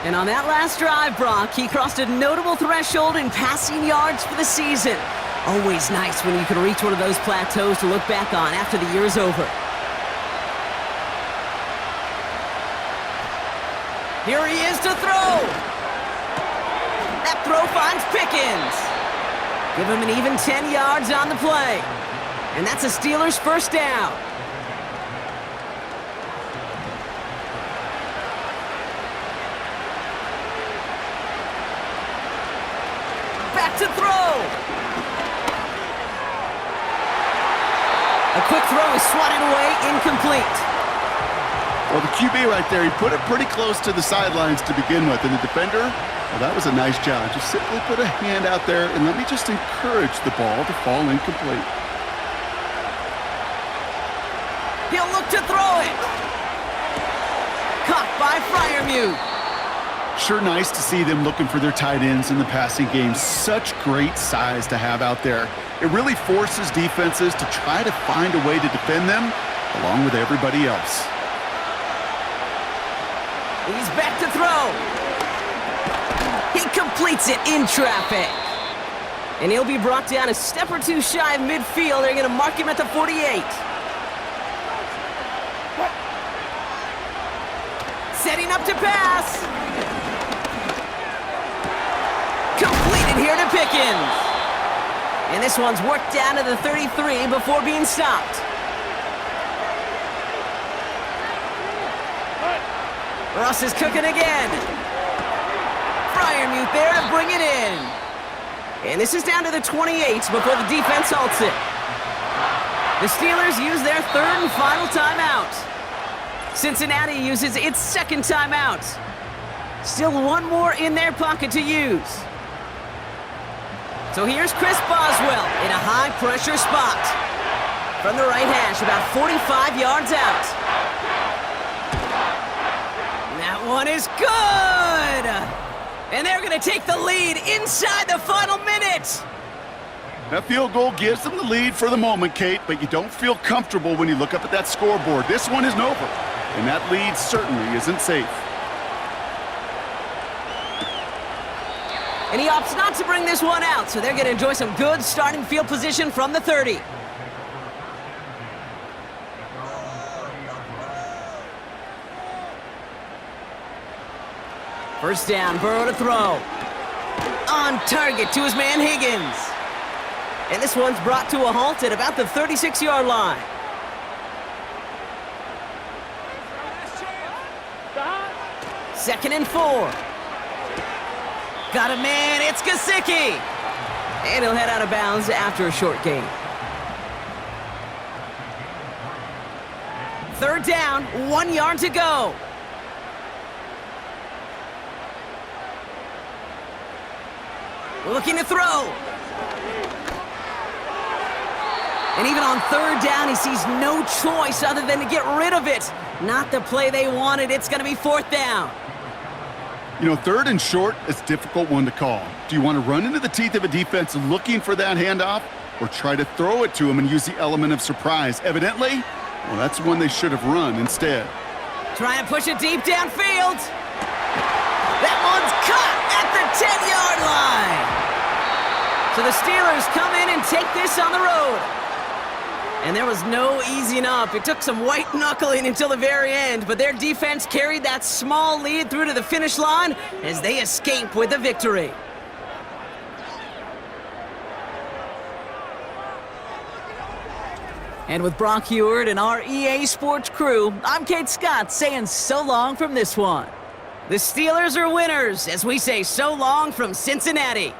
And on that last drive, Brock, he crossed a notable threshold in passing yards for the season. Always nice when you can reach one of those plateaus to look back on after the year is over. Here he is to throw. That throw finds Pickens. Give him an even 10 yards on the play. And that's a Steelers' first down. Back to throw. A quick throw is swatted away, incomplete. Well, the QB right there, he put it pretty close to the sidelines to begin with. And the defender, well, that was a nice job. Just simply put a hand out there and let me just encourage the ball to fall incomplete. He'll look to throw it. Caught by Freiermuth. Sure nice to see them looking for their tight ends in the passing game. Such great size to have out there. It really forces defenses to try to find a way to defend them along with everybody else. He's back to throw. He completes it in traffic. And he'll be brought down a step or two shy of midfield. They're going to mark him at the 48. Setting up to pass. Completed here to Pickens. And this one's worked down to the 33 before being stopped. Russ is cooking again. Freiermuth there to bring it in. And this is down to the 28 before the defense halts it. The Steelers use their 3rd and final timeout. Cincinnati uses its 2nd timeout. Still one more in their pocket to use. So here's Chris Boswell in a high-pressure spot. From the right hash, about 45 yards out. That one is good! And they're going to take the lead inside the final minute. That field goal gives them the lead for the moment, Kate, but you don't feel comfortable when you look up at that scoreboard. This one isn't over, and that lead certainly isn't safe. And he opts not to bring this one out, so they're going to enjoy some good starting field position from the 30. First down, Burrow to throw. On target to his man Higgins. And this one's brought to a halt at about the 36-yard line. Second and 4. Got a man, it's Gesicki. And he'll head out of bounds after a short gain. Third down, 1 yard to go. Looking to throw. And even on third down, he sees no choice other than to get rid of it. Not the play they wanted. It's going to be fourth down. You know, third and short is a difficult one to call. Do you want to run into the teeth of a defense looking for that handoff, or try to throw it to him and use the element of surprise? Evidently, well, that's one they should have run instead. Trying to push it deep downfield. That one's caught at the 10-yard line. So the Steelers come in and take this on the road. And there was no easing up. It took some white knuckling until the very end, but their defense carried that small lead through to the finish line as they escape with the victory. And with Brock Heward and our EA Sports crew, I'm Kate Scott saying so long from this one. The Steelers are winners as we say so long from Cincinnati.